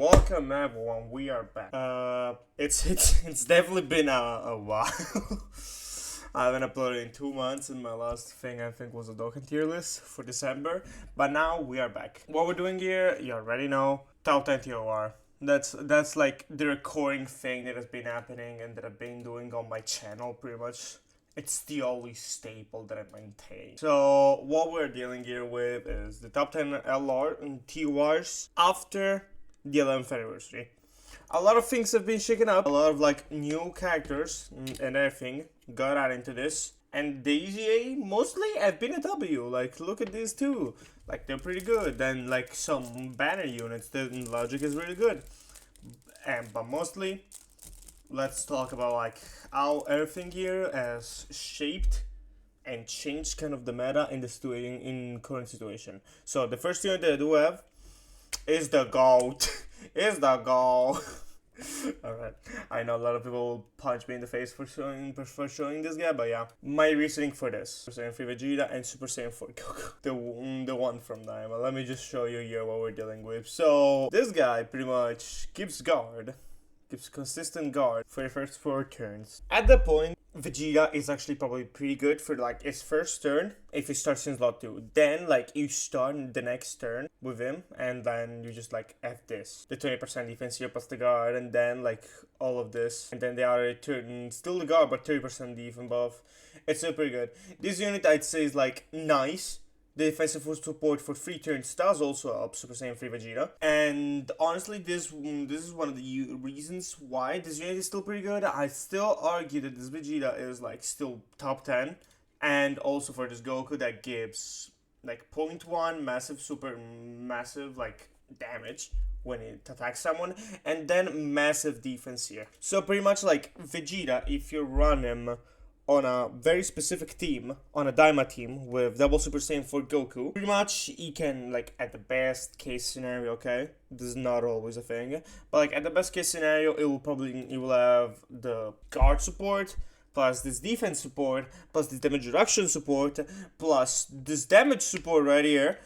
Welcome everyone, we are back. It's definitely been a while. I haven't uploaded in 2 months, and my last thing I think was a Dokkan tier list for December. But now we are back. What we're doing here, you already know, top 10 TOR. That's like the recurring thing that has been happening and that I've been doing on my channel pretty much. It's the only staple that I maintain. So what we're dealing here with is the top 10 LR and TORs after the 11th anniversary. A lot of things have been shaken up. A lot of like new characters and everything got added into this. And the EZA mostly have been a W. Like, look at these two. Like, they're pretty good. Then like some banner units, the logic is really good. But mostly, let's talk about like how everything here has shaped and changed kind of the meta in the in current situation. So the first unit that I do have is the GOAT. Is the GOAT. Alright, I know a lot of people will punch me in the face for showing this guy, but yeah. My reasoning for this: Super Saiyan 3 Vegeta and Super Saiyan 4 Goku. The one from Daima. Let me just show you here what we're dealing with. So, this guy pretty much keeps consistent guard for the first 4 turns. At that point, Vegeta is actually probably pretty good for like his first turn if he starts in slot 2. Then like you start the next turn with him and then you just like F this. The 20% defense here plus the guard and then like all of this. And then the other turn, still the guard but 30% defense buff. It's still pretty good. This unit I'd say is like nice. The defensive support for 3 turns does also help Super Saiyan 3 Vegeta. And honestly, this is one of the reasons why this unit is still pretty good. I still argue that this Vegeta is like still top 10. And also for this Goku that gives like 0.1 massive like damage when it attacks someone. And then massive defense here. So pretty much like Vegeta, if you run him on a very specific team, on a Daima team with double Super Saiyan 4 Goku, pretty much he can, like, at the best case scenario, okay? This is not always a thing, but like at the best case scenario, it will have the guard support, plus this defense support, plus this damage reduction support, plus this damage support right here,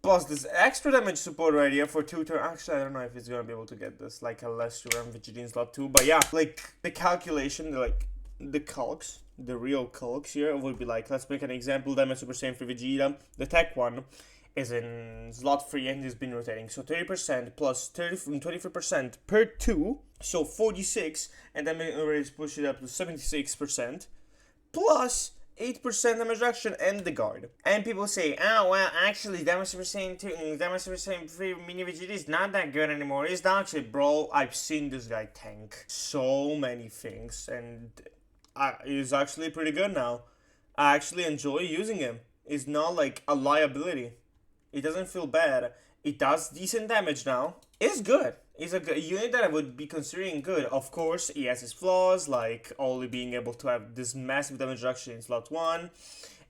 plus this extra damage support right here for 2 turns. Actually, I don't know if it's gonna be able to get this, like, unless you run Vegeta in slot 2, but yeah, like, the calculation, the calcs, the real calcs here would be like, let's make an example, damage Super Saiyan 3 Vegeta. The tech one is in slot 3 and has been rotating. So 30% plus 23% per 2, so 46, and then we already push it up to 76%, plus 8% damage reduction and the guard. And people say, oh, well, actually, damage Super Saiyan 2, damage Super Saiyan 3 Mini Vegeta is not that good anymore. It's not actually, bro. I've seen this guy tank so many things, and he's actually pretty good now. I actually enjoy using him. He's not like a liability. It doesn't feel bad. It does decent damage now. It's good. He's a good unit that I would be considering good. Of course, he has his flaws, like only being able to have this massive damage reduction in slot 1.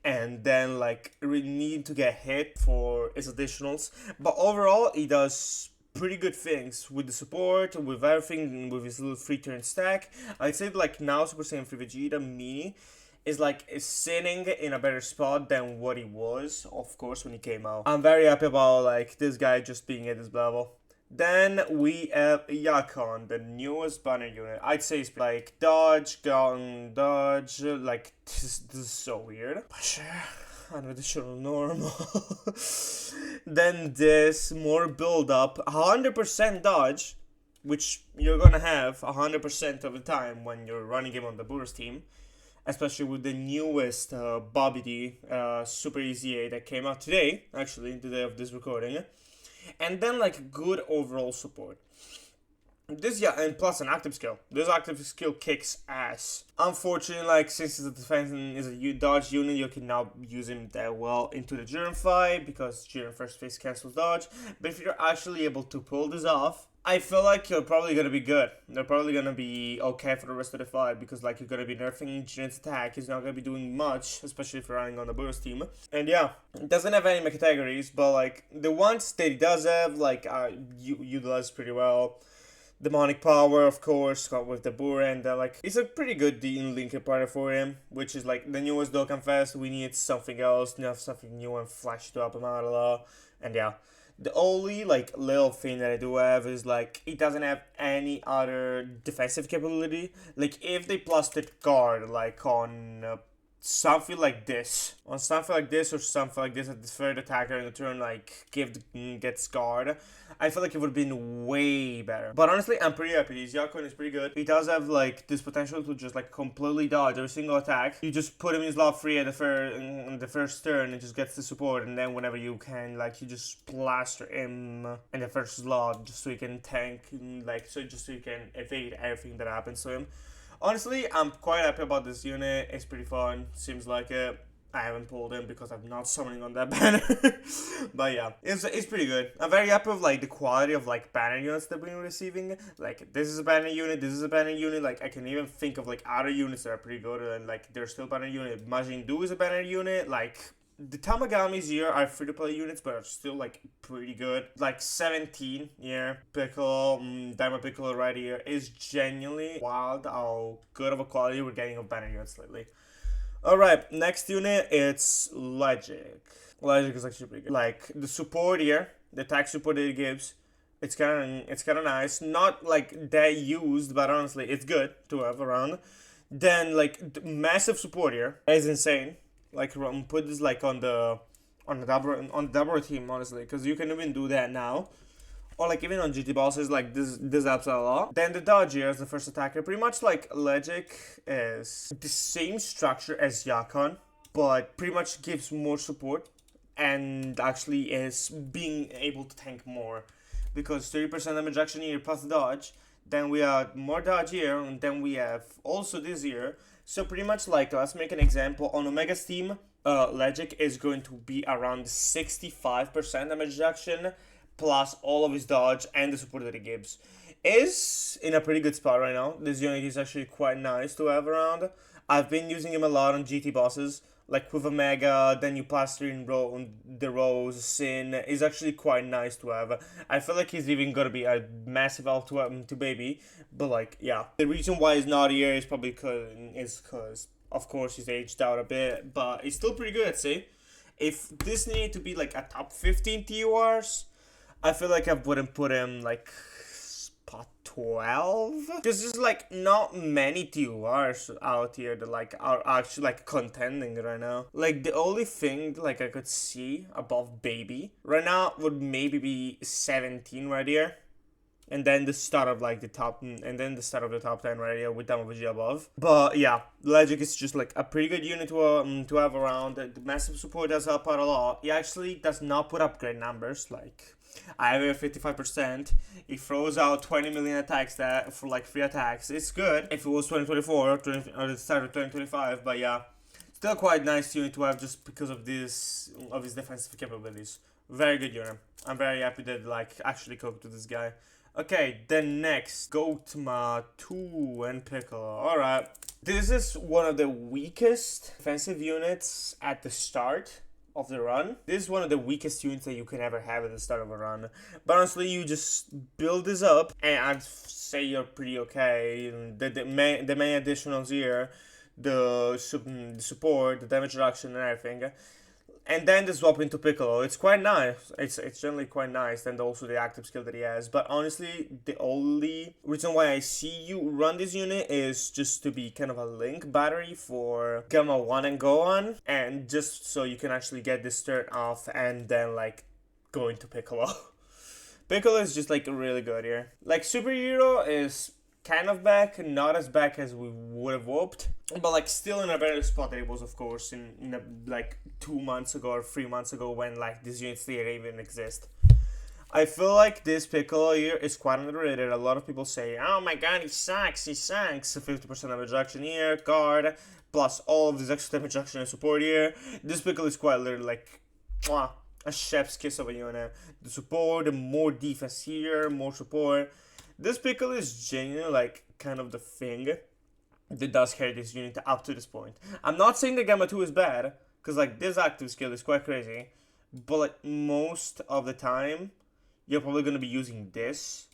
And then like really need to get hit for his additionals. But overall, he does pretty good things with the support, with everything, with his little 3-turn stack. I'd say like now Super Saiyan 3 Vegeta Mini is sitting in a better spot than what he was, of course, when he came out. I'm very happy about like this guy just being at this level. Then we have Yakon, the newest banner unit. I'd say it's like dodge, gun, dodge, like this is so weird. But sure. An additional normal. Then this more build up, 100% dodge, which you're gonna have 100% of the time when you're running him on the Burst team, especially with the newest Bobby D Super EZA that came out today, actually, the day of this recording. And then like good overall support. This, yeah, and plus an active skill. This active skill kicks ass. Unfortunately, like, since it's a defense and is a dodge unit, you can now use him that well into the Jiren fight, because Jiren first phase cancels dodge. But if you're actually able to pull this off, I feel like you're probably gonna be good. They're probably gonna be okay for the rest of the fight, because like you're gonna be nerfing Jiren's attack. He's not gonna be doing much, especially if you're running on the Burst team. And yeah, it doesn't have any categories, but like the ones that it does have, like, utilized pretty well. Demonic Power, of course, with the Boor, and like, it's a pretty good linker partner for him, which is like the newest Dokkan Fest. We need something else, something new and flashy to help him out a lot. And yeah, The only like little thing that I do have is like it doesn't have any other defensive capability. Like if they plusted guard like on something like this, or something like this at the third attacker in the turn, like gets guard, I feel like it would have been way better. But honestly, I'm pretty happy. This Yakon is pretty good. He does have like this potential to just like completely dodge every single attack. You just put him in slot free at the first turn and just gets the support, and then whenever you can, like you just plaster him in the first slot just so you can tank, like so you can evade everything that happens to him. Honestly, I'm quite happy about this unit. It's pretty fun. Seems like it. I haven't pulled him because I'm not summoning on that banner. But yeah, it's pretty good. I'm very happy with like the quality of like banner units that we've been receiving. Like this is a banner unit, this is a banner unit. Like I can even think of like other units that are pretty good and like they're still banner unit. Majin Du is a banner unit. Like the Tamagamis here are free-to-play units, but are still, like, pretty good. Like, 17 here. Piccolo, Diamond Piccolo right here is genuinely wild how good of a quality we're getting of banner units lately. Alright, next unit, it's Logic. Logic is actually pretty good. Like, the support here, the attack support that it gives, it's kind of nice. Not, like, that used, but honestly, it's good to have around. Then, like, the massive support here is insane. Like put this like on the double team, honestly, because you can even do that now, or like even on GT bosses, like this helps a lot. Then the dodge here as the first attacker, pretty much like Logic is the same structure as Yakon, but pretty much gives more support and actually is being able to tank more, because 30% damage reduction here plus the dodge. Then we have more dodge here, and then we have also this here. So pretty much like, let's make an example. On Omega's team, Logic is going to be around 65% damage reduction, plus all of his dodge and the support that he gives. Is in a pretty good spot right now. This unit is actually quite nice to have around. I've been using him a lot on GT bosses. Like with Omega, then you plaster in the Rose, Sin is actually quite nice to have. I feel like he's even gonna be a massive help to Baby, but like, yeah. The reason why he's not here is probably because of course he's aged out a bit, but he's still pretty good, I'd say. If this needed to be like a top 15 TURs, I feel like I wouldn't put him like spot 12, because there's like not many TURs out here that like are actually like contending right now. Like the only thing like I could see above Baby right now would maybe be 17 right here, and then the start of like the top, and then the start of the top 10 right here with Damavigia above. But yeah, Logic is just like a pretty good unit to have around. The massive support does help out a lot. He actually does not put up great numbers. Like I have a 55%. He throws out 20 million attacks that for like 3 attacks. It's good if it was 2024 or the start of 2025, but yeah, still quite nice unit to have just because of his defensive capabilities. Very good unit. I'm very happy that like actually cooked to this guy. Okay, then next, Gotama, 2 and Piccolo. Alright. This is one of the weakest defensive units at the start of the run. This is one of the weakest units that you can ever have at the start of a run. But honestly, you just build this up, and I'd say you're pretty okay. The main additionals here, the support, the damage reduction and everything. And then the swap into Piccolo, it's quite nice. It's generally quite nice, and also the active skill that he has. But honestly, the only reason why I see you run this unit is just to be kind of a link battery for Gamma 1 and Gohan, and just so you can actually get this turn off and then like go into Piccolo. Piccolo is just like really good here. Like Superhero is kind of back, not as back as we would have hoped, but like still in a better spot than it was, of course, in like 2 months ago or 3 months ago when like these units didn't even exist. I feel like this Piccolo here is quite underrated. A lot of people say, oh my god, he sucks. 50% of reduction here, guard, plus all of this extra damage reduction and support here. This Piccolo is quite literally like, mwah, a chef's kiss of a unit. The support, the more defense here, more support. This Piccolo is genuinely like kind of the thing that does carry this unit up to this point. I'm not saying that Gamma 2 is bad, because like this active skill is quite crazy, but like most of the time, you're probably going to be using this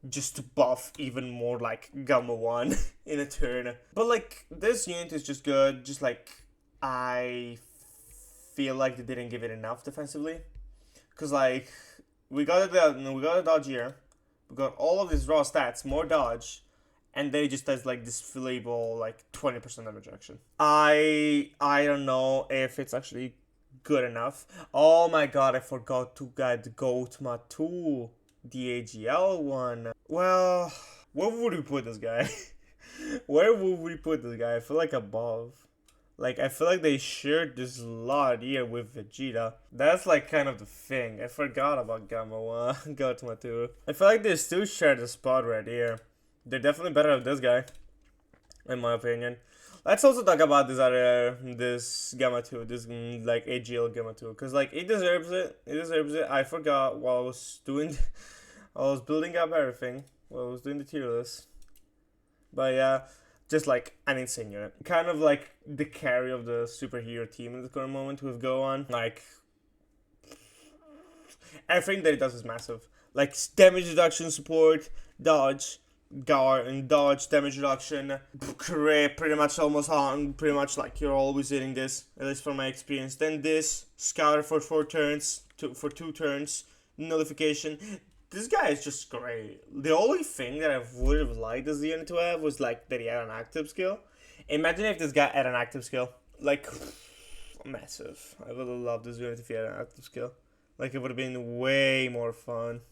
just to buff even more like Gamma 1 in a turn. But like this unit is just good, just like I feel like they didn't give it enough defensively, because like we got a dodge here. We got all of these raw stats, more dodge, and then it just has like this fillable like 20% damage reduction. I don't know if it's actually good enough. Oh my god, I forgot to get Goatma 2, the AGL one. Well, where would we put this guy? Where would we put this guy? I feel like above. Like, I feel like they shared this lot here with Vegeta. That's like kind of the thing. I forgot about Gamma 1, Gotama 2. I feel like they still share the spot right here. They're definitely better than this guy, in my opinion. Let's also talk about this Gamma 2, this like AGL Gamma 2. Because like, it deserves it. It deserves it. I forgot while I was doing, I was building up everything. While I was doing the tier list. But yeah. Just like an insane unit. Kind of like the carry of the superhero team in the current moment with Gohan. Like, everything that it does is massive. Like, damage reduction, support, dodge, guard, and dodge, damage reduction, crit, pretty much almost on, pretty much like you're always hitting this, at least from my experience. Then this, scout for 4 turns, for 2 turns, nullification. This guy is just great. The only thing that I would have liked this unit to have was like that he had an active skill. Imagine if this guy had an active skill. Like, massive. I would have loved this unit if he had an active skill. Like, it would have been way more fun.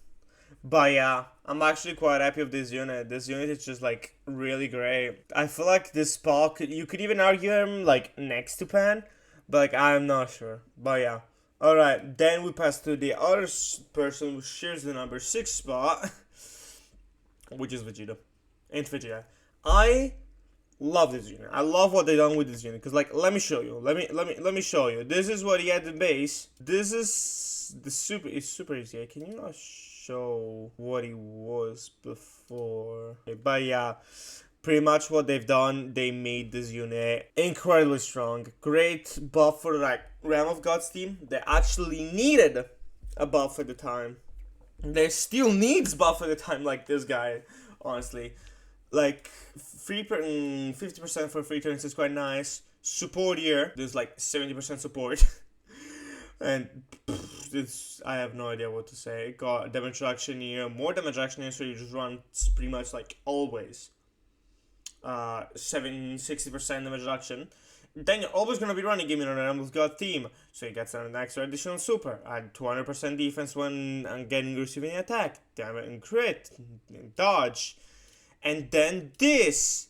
But yeah, I'm actually quite happy with this unit. This unit is just like really great. I feel like this spot, you could even argue him like next to Pan. But like, I'm not sure. But yeah. Alright, then we pass to the other person who shares the number 6 spot, which is Vegeta. And Vegeta. I love this unit. I love what they done with this unit. Cause like, let me show you. Let me show you. This is what he had in base. This is the super. It's super easy. Can you not show what he was before? But yeah. Pretty much what they've done, they made this unit incredibly strong. Great buff for like Realm of Gods team. They actually needed a buff at the time. They still needs buff at the time like this guy, honestly. Like 50% for 3 turns is quite nice. Support here, there's like 70% support. And I have no idea what to say. Got damage reduction here, more damage reduction here, so you just run pretty much like always. 60% damage reduction. Then you're always gonna be running game in an Animals God team, so you get an extra additional super. Add 200% defense when receiving an attack, damage and crit, dodge, and then this.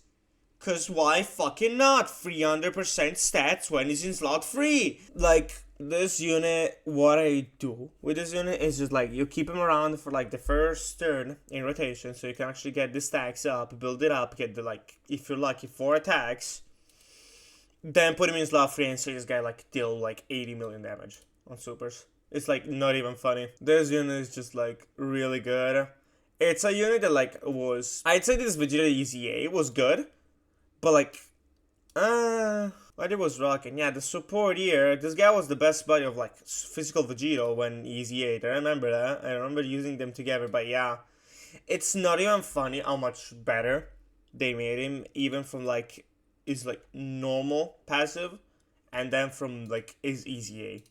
Cause why fucking not? 300% stats when he's in slot 3. Like, this unit, what I do with this unit is just like, you keep him around for like the first turn in rotation, so you can actually get the stacks up, build it up, get the like, if you're lucky, 4 attacks. Then put him in slot 3 and see this guy like deal like 80 million damage on supers. It's like not even funny. This unit is just like really good. It's a unit that like was, I'd say this Vegeta EZA was good. But like, what it was rocking. Yeah, the support here, this guy was the best buddy of like physical Vegeta when Easy 8. I remember that. I remember using them together. But yeah, it's not even funny how much better they made him, even from like his like normal passive, and then from like his Easy 8.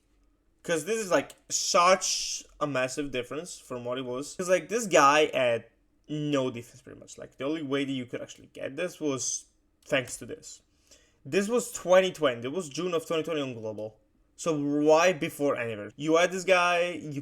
Because this is like such a massive difference from what it was. Because like this guy had no defense pretty much. Like the only way that you could actually get this was thanks to this. This was 2020. It was June of 2020 on global. So right before anniversary. You had this guy, you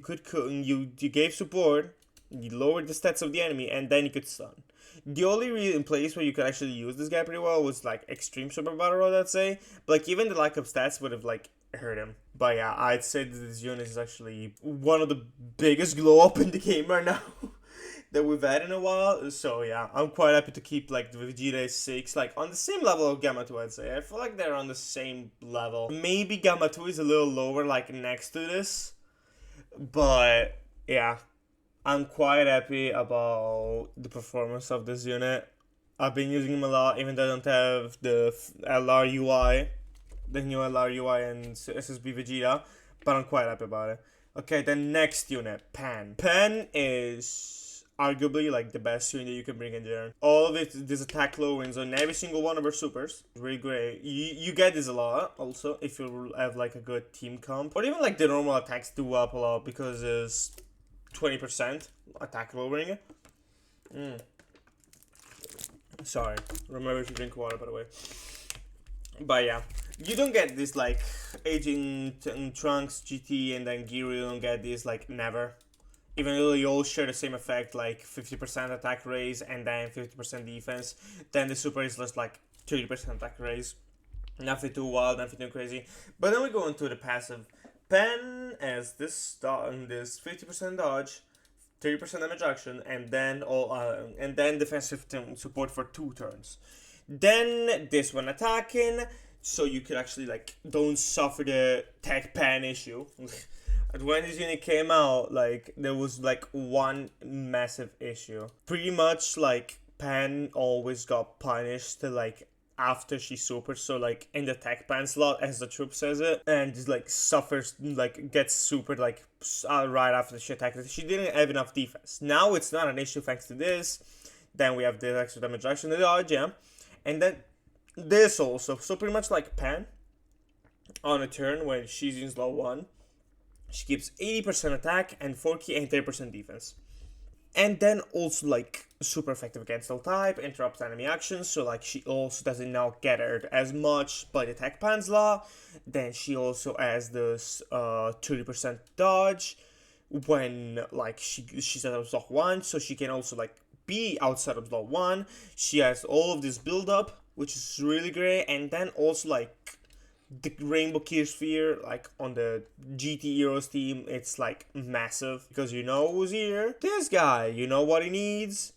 gave support, you lowered the stats of the enemy, and then you could stun. The only place where you could actually use this guy pretty well was like Extreme Super Battle Road, I'd say. But like even the lack of stats would have like hurt him. But yeah, I'd say that this unit is actually one of the biggest glow up in the game right now. That we've had in a while. So yeah, I'm quite happy to keep like the Vegeta 6 like on the same level of Gamma 2, I'd say. I feel like they're on the same level. Maybe Gamma 2 is a little lower like next to this. But yeah, I'm quite happy about the performance of this unit. I've been using him a lot even though I don't have the LR UI, the new LR UI and SSB Vegeta, but I'm quite happy about it. Okay, the next unit, Pan. Pan is arguably like the best unit you can bring in there. All of it, this attack lowerings on every single one of our supers. Really great. You get this a lot also if you have like a good team comp. Or even like the normal attacks do up a lot because it's 20% attack lowering. Sorry, remember to drink water, by the way. But yeah, you don't get this like aging Trunks GT and then Gear. You don't get this like never. Even though you all share the same effect, like 50% attack raise and then 50% defense, then the super is just like 30% attack raise. Nothing too wild, nothing too crazy. But then we go into the passive. Pen as this 50% dodge, 30% damage action, and then defensive support for 2 turns. Then this one attacking, so you could actually like don't suffer the tech pan issue. When this unit came out, like there was like one massive issue. Pretty much like Pan always got punished like after she supered, so like in the tech pan slot as the troop says it, and just like suffers, like gets supered like right after she attacked. She didn't have enough defense. Now it's not an issue thanks to this. Then we have the extra damage action, the dodge, yeah, and then this also. So pretty much like Pan on a turn when she's in slow 1, she keeps 80% attack and 40 and 30% defense. And then also like super effective against all type, interrupts enemy actions, so like she also doesn't now get hurt as much by the tech pan's law. Then she also has this 30% dodge when like she's out of block 1, so she can also like be outside of block 1. She has all of this build up, which is really great, and then also like the Rainbow Gear Sphere, like on the GT Heroes team, it's like massive because you know who's here. This guy, you know what he needs?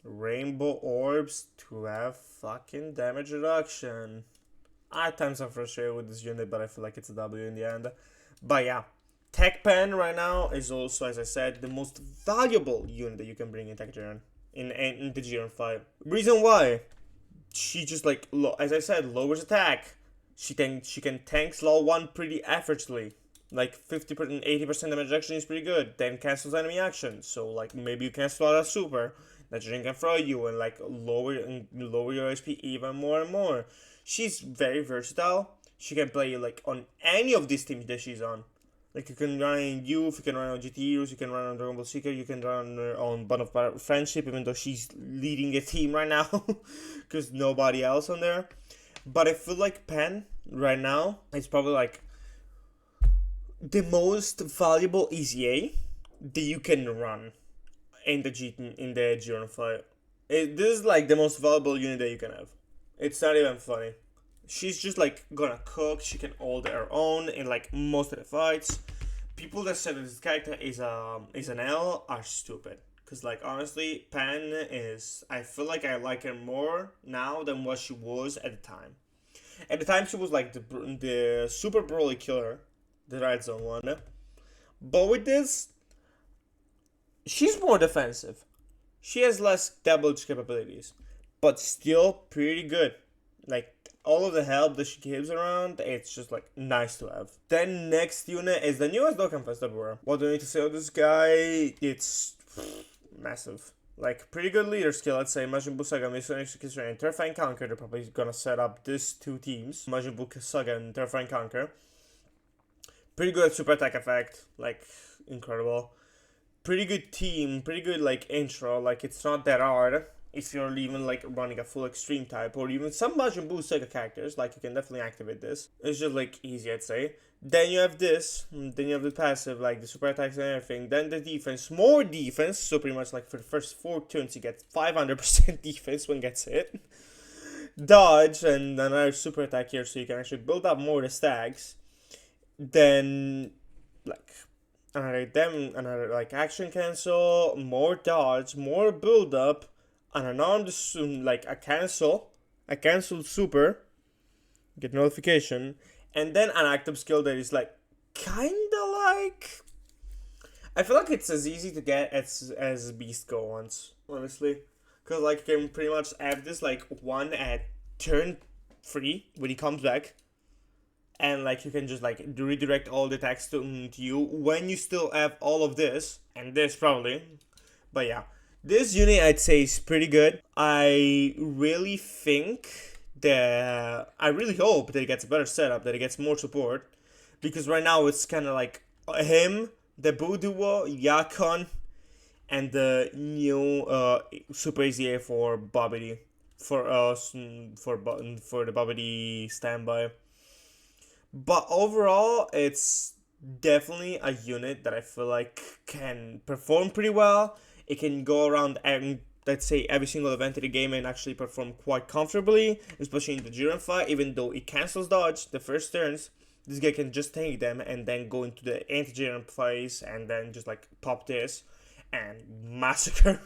Rainbow Orbs to have fucking damage reduction. At times I'm frustrated with this unit, but I feel like it's a W in the end. But yeah, Tech Pen right now is also, as I said, the most valuable unit that you can bring in Tech Jiren, in the Jiren fight. Reason why? She just like, as I said, lowers attack. She can tank slow 1 pretty effortlessly. Like 50%, 80% damage action is pretty good. Then cancels enemy action. So like maybe you cancel out a super that Jiren can throw you and like lower your HP even more and more. She's very versatile. She can play like on any of these teams that she's on. Like you can run in Youth, you can run on GT Heroes, you can run on Dragon Ball Seeker, you can run on Bond of Friendship, even though she's leading a team right now, because nobody else on there. But I feel like Pen right now is probably like the most valuable EZA that you can run in the Jiren fight. This is like the most valuable unit that you can have. It's not even funny. She's just like gonna cook. She can hold her own in like most of the fights. People that said that this character is an L are stupid. Cause like honestly, Pan is, I feel like I like her more now than what she was at the time. At the time she was like the super Broly killer, the Red Zone one. But with this, she's more defensive. She has less damage capabilities, but still pretty good. Like all of the help that she gives around, it's just like nice to have. Then next unit is the newest Dokkan Fest ever. What do I need to say of this guy? It's massive. Like, pretty good leader skill, I'd say. Majin Buu Saga, Mission Execution, and Terrifying Conquer. They're probably gonna set up these 2 teams. Majin Buu Saga and Terrifying Conquer. Pretty good super attack effect. Like, incredible. Pretty good team. Pretty good, like, intro. Like, it's not that hard. If you're even, like, running a full extreme type. Or even some Majin Buu Saga characters. Like, you can definitely activate this. It's just, like, easy, I'd say. Then you have this, then you have the passive, like the super attacks and everything. Then the defense, more defense. So pretty much like for the first 4 turns, you get 500% defense when gets hit. Dodge and another super attack here, so you can actually build up more the stacks. Then like another like action cancel, more dodge, more build up, an unarmed like a canceled super, get notification. And then an active skill that is like kinda like, I feel like it's as easy to get as Beast Go once, honestly. Cause like you can pretty much have this like 1 at turn 3 when he comes back. And like you can just like redirect all the attacks to you when you still have all of this. And this probably. But yeah. This unit I'd say is pretty good. I really hope that it gets a better setup, that it gets more support, because right now it's kind of like him the Boo Duo, Yakon, and the new Super Easy A for Bobbity. For us, for the Bobbity standby. But overall, it's definitely a unit that I feel like can perform pretty well. It can go around and let's say every single event of the game and actually perform quite comfortably, especially in the Jiren fight. Even though it cancels dodge the first turns, this guy can just take them and then go into the anti-Jiren phase and then just like pop this and massacre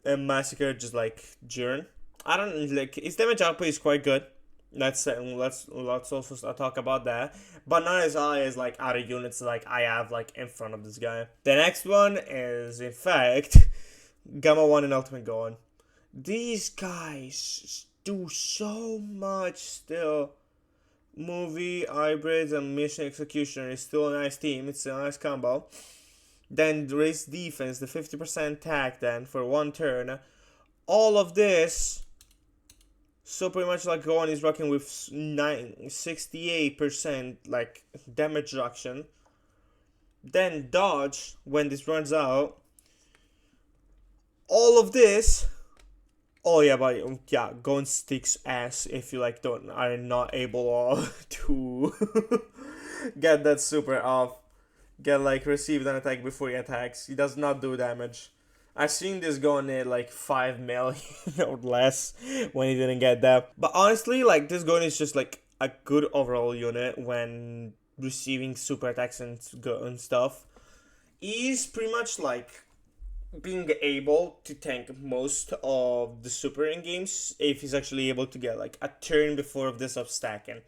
and massacre just like Jiren. I don't like his damage output is quite good. Let's also talk about that, but not as high as like other units like I have like in front of this guy. The next one is in fact Gamma 1 and Ultimate Gohan. These guys do so much still. Movie, hybrids, and mission executioner is still a nice team. It's a nice combo. Then raise defense, the 50% attack then for one turn. All of this. So pretty much like Gohan is rocking with 68% like damage reduction. Then dodge when this runs out. All of this. Oh yeah, but yeah, Gohan sticks ass if you like are not able to get that super off. Get like received an attack before he attacks. He does not do damage. I've seen this going at like 5 million or less when he didn't get that. But honestly, like this gun is just like a good overall unit when receiving super attacks and stuff. He's pretty much like being able to tank most of the super in games if he's actually able to get like a turn before of this up stacking.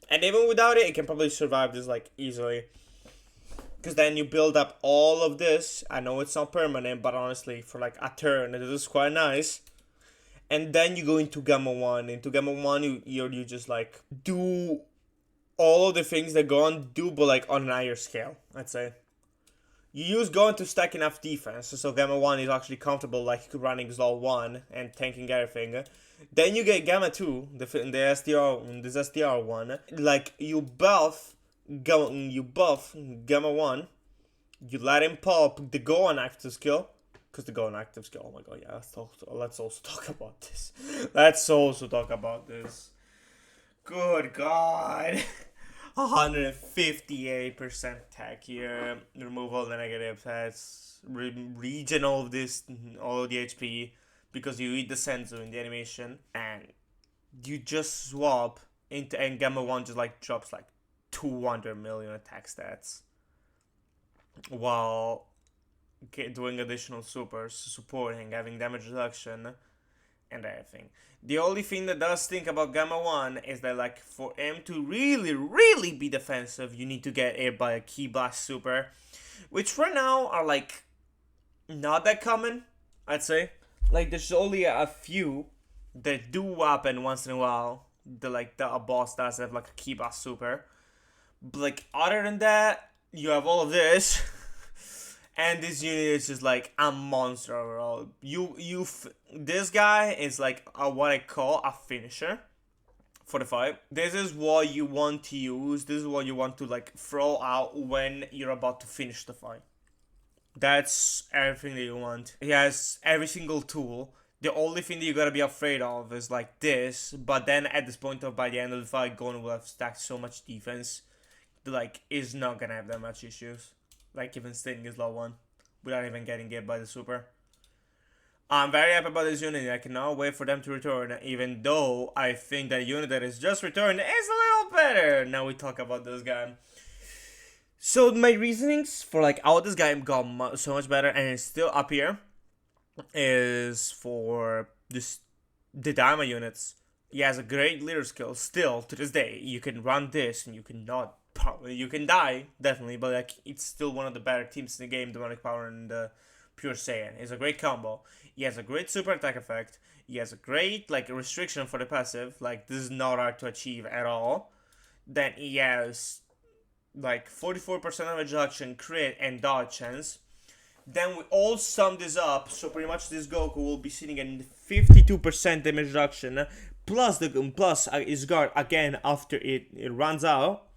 And even without it, it can probably survive this like easily. Because then you build up all of this. I know it's not permanent, but honestly, for like a turn, it is quite nice. And then you go into Gamma 1. Into Gamma 1, you just like do all of the things that Gohan do, but like on a higher scale, I'd say. You use Gohan to stack enough defense, so Gamma 1 is actually comfortable, like running Zol 1 and tanking everything. Then you get Gamma 2, the SDR 1. Like, you buff Gamma 1, you let him pop the Gohan active skill, because the Gohan active skill, oh my god, yeah, let's also talk about this. Good god. 158% attack here, remove all the negative stats, regen all of this, all of the HP, because you eat the Senzu in the animation, and you just swap into, and Gamma 1 just like drops like 200 million attack stats while doing additional supers, supporting, having damage reduction, and everything. The only thing that does stink about Gamma 1 is that like for him to really be defensive, you need to get hit by a Ki Blast super, which right now are like not that common, I'd say. Like there's only a few that do happen once in a while. A boss does have like a Ki Blast super. But like other than that, you have all of this, and this unit is just like a monster overall. This guy is like what I call a finisher for the fight. This is what you want to use. This is what you want to like throw out when you're about to finish the fight. That's everything that you want. He has every single tool. The only thing that you gotta be afraid of is like this. But then at this point by the end of the fight, Gohan will have stacked so much defense. Like, is not gonna have that much issues. Like, even staying is low 1 without even getting hit by the super. I'm very happy about this unit. I cannot wait for them to return, even though I think that unit that is just returned is a little better. Now we talk about this guy. So my reasonings for like how this guy got so much better and is still up here is for the Daima units. He has a great leader skill still to this day. You can run this and you cannot. You can die, definitely, but like it's still one of the better teams in the game, Demonic Power and Pure Saiyan. It's a great combo. He has a great super attack effect. He has a great like restriction for the passive. Like this is not hard to achieve at all. Then he has like 44% damage reduction, crit, and dodge chance. Then we all sum this up, so pretty much this Goku will be sitting at 52% damage reduction, plus his guard again after it runs out.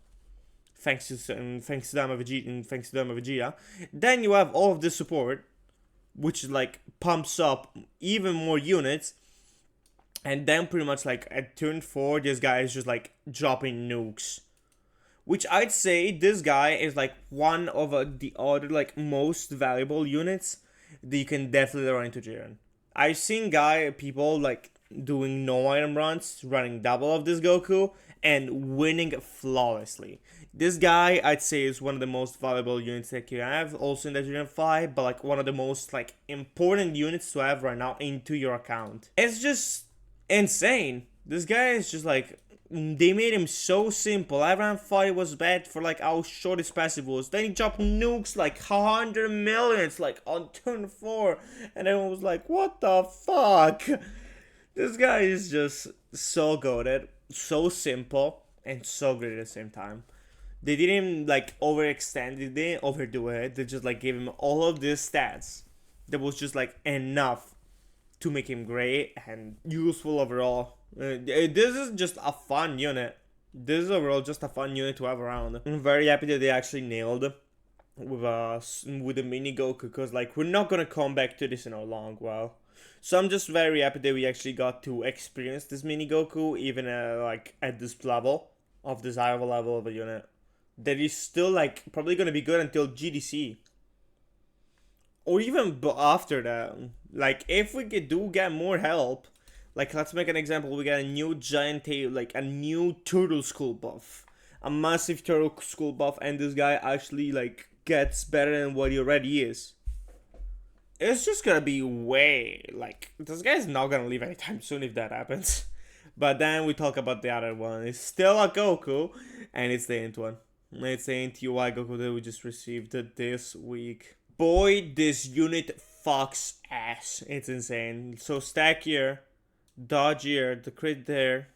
thanks to Dama Vegeta, and thanks to Dama Vegeta. Then you have all of this support, which like pumps up even more units, and then pretty much like at turn 4, this guy is just like dropping nukes. Which I'd say this guy is like one of the other like most valuable units that you can definitely run into Jiren. I've seen people like doing no item runs, running double of this Goku, and winning flawlessly. This guy, I'd say, is one of the most valuable units that you have, also in the Jiren 5, but like one of the most like important units to have right now into your account. It's just insane. This guy is just like, they made him so simple. Everyone thought it was bad for like how short his passive was. Then he dropped nukes like 100 millions like on turn 4, and everyone was like, what the fuck? This guy is just so goated, so simple, and so great at the same time. They didn't like overextend, they didn't overdo it. They just like gave him all of these stats that was just like enough to make him great and useful overall. This is just a fun unit. This is overall just a fun unit to have around. I'm very happy that they actually nailed with the mini Goku, because like we're not gonna come back to this in a long while. So I'm just very happy that we actually got to experience this mini Goku even like at this level, of desirable level of a unit that is still like probably gonna be good until GDC. Or even after that. Like if we do get more help, like let's make an example, we got a new giant tail, like a new turtle school buff, a massive turtle school buff, and this guy actually like gets better than what he already is. It's just gonna be way, like, this guy's not gonna leave anytime soon if that happens. But then we talk about the other one. It's still a Goku, and it's the Int one. It's the Int UI Goku that we just received this week. Boy, this unit fucks ass. It's insane. So stack here, dodge here, the crit there,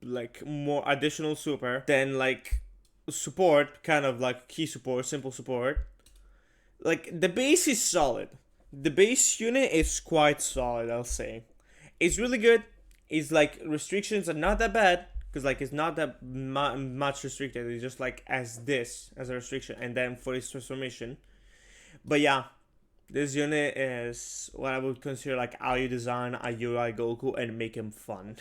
like more additional super, then like support, kind of like key support, simple support. Like the base is solid. The base unit is quite solid, I'll say. It's really good. It's like restrictions are not that bad, because like it's not that much restricted. It's just like as a restriction, and then for its transformation. But yeah, this unit is what I would consider like how you design a UI Goku and make him fun.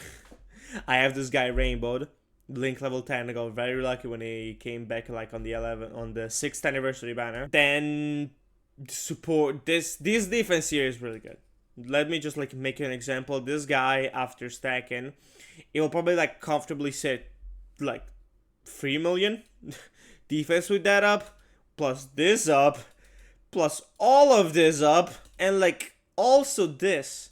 I have this guy rainbowed, Link level 10. I got very lucky when he came back like on the 6th anniversary banner. Then support this defense here is really good. Let me just like make an example. This guy, after stacking, it will probably like comfortably sit like 3 million defense with that up, plus this up, plus all of this up, and like also this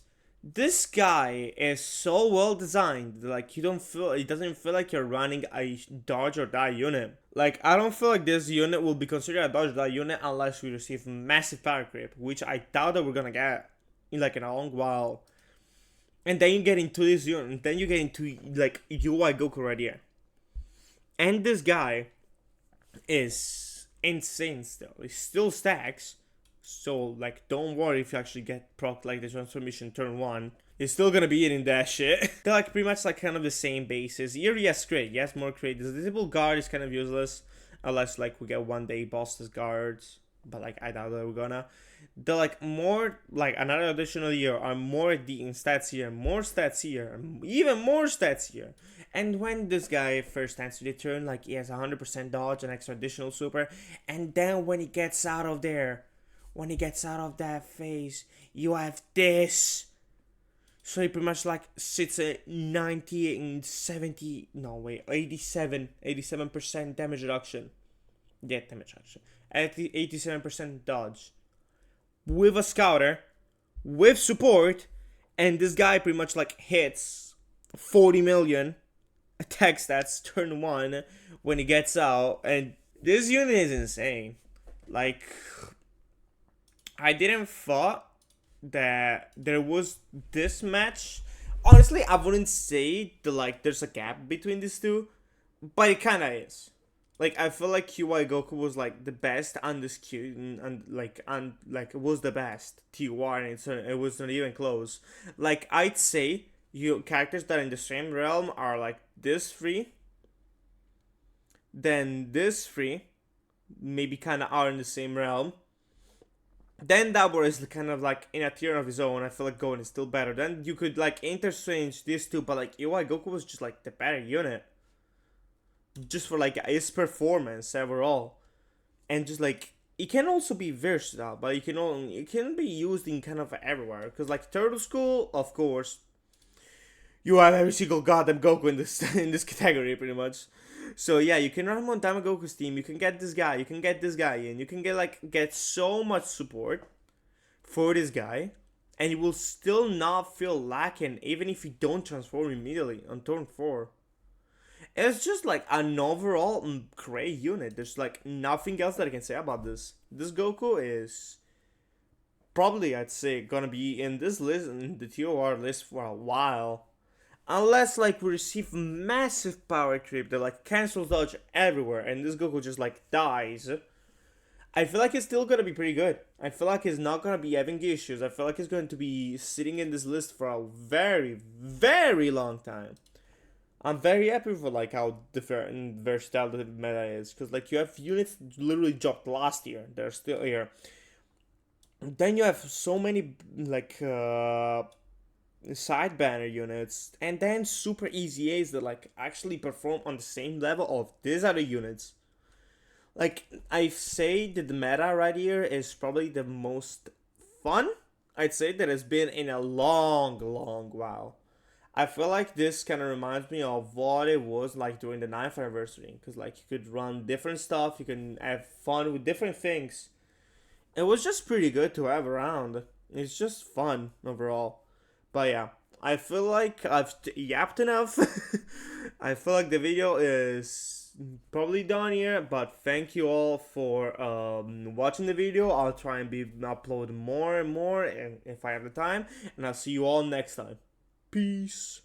guy is so well designed, like it doesn't feel like you're running a dodge or die unit. Like I don't feel like this unit will be considered a dodge or die unit unless we receive massive power creep, which I doubt that we're gonna get in like in a long while. And then you get into this unit, and then you get into like UI Goku right here. And this guy is insane still. He still stacks. So like don't worry if you actually get proc like the transformation turn 1. He's still gonna be eating that shit. They're like pretty much like kind of the same bases. Here he has crit, yes, more crit. This disable guard is kind of useless unless like we get one day bosses guards. But like I doubt that we're gonna. They're like more like another additional year are more D in stats here, more stats here, even more stats here. And when this guy first enters the turn, like he has 100% dodge and extra additional super, and then when he gets out of there, when he gets out of that phase, you have this. So he pretty much like sits at 90 and 70, no wait, 87% damage reduction. Yeah, damage reduction. At 87% dodge. With a scouter, with support, and this guy pretty much like hits 40 million attack stats turn 1 when he gets out, and this unit is insane. Like, I didn't thought that there was this match. Honestly, I wouldn't say that like there's a gap between these two, but it kinda is. Like I feel like QI Goku was like the best undisputed and like it was the best TUR, and it was not even close. Like I'd say you characters that are in the same realm are like this 3, then this three maybe kind of are in the same realm. Then Dabur is kind of like in a tier of his own. I feel like Gohan is still better. Then you could like interchange these two, but like UI Goku was just like the better unit, just for like his performance overall, and just like it can also be versatile, but it can be used in kind of everywhere. Cause like Turtle School, of course, you have every single goddamn Goku in this in this category pretty much. So yeah, you can run him on Tamagoku's team. You can get this guy. You can get this guy in. You can get so much support for this guy, and you will still not feel lacking even if you don't transform immediately on turn 4. It's just like an overall great unit. There's like nothing else that I can say about this. This Goku is probably, I'd say, gonna be in this list, in the TOR list for a while. Unless like we receive massive power creep that like cancels dodge everywhere and this Goku just like dies. I feel like it's still gonna be pretty good. I feel like it's not gonna be having issues. I feel like it's going to be sitting in this list for a very, very long time. I'm very happy for like how different versatile the meta is, because like you have units literally dropped last year. They're still here. Then you have so many like side banner units, and then super easy A's that like actually perform on the same level of these other units. Like I say that the meta right here is probably the most fun I'd say that has been in a long, long while. I feel like this kind of reminds me of what it was like during the 9th anniversary, because like you could run different stuff, you can have fun with different things. It was just pretty good to have around. It's just fun overall. But yeah, I feel like I've yapped enough. I feel like the video is probably done here, but thank you all for watching the video. I'll try and be upload more and more, and if I have the time, and I'll see you all next time. Peace.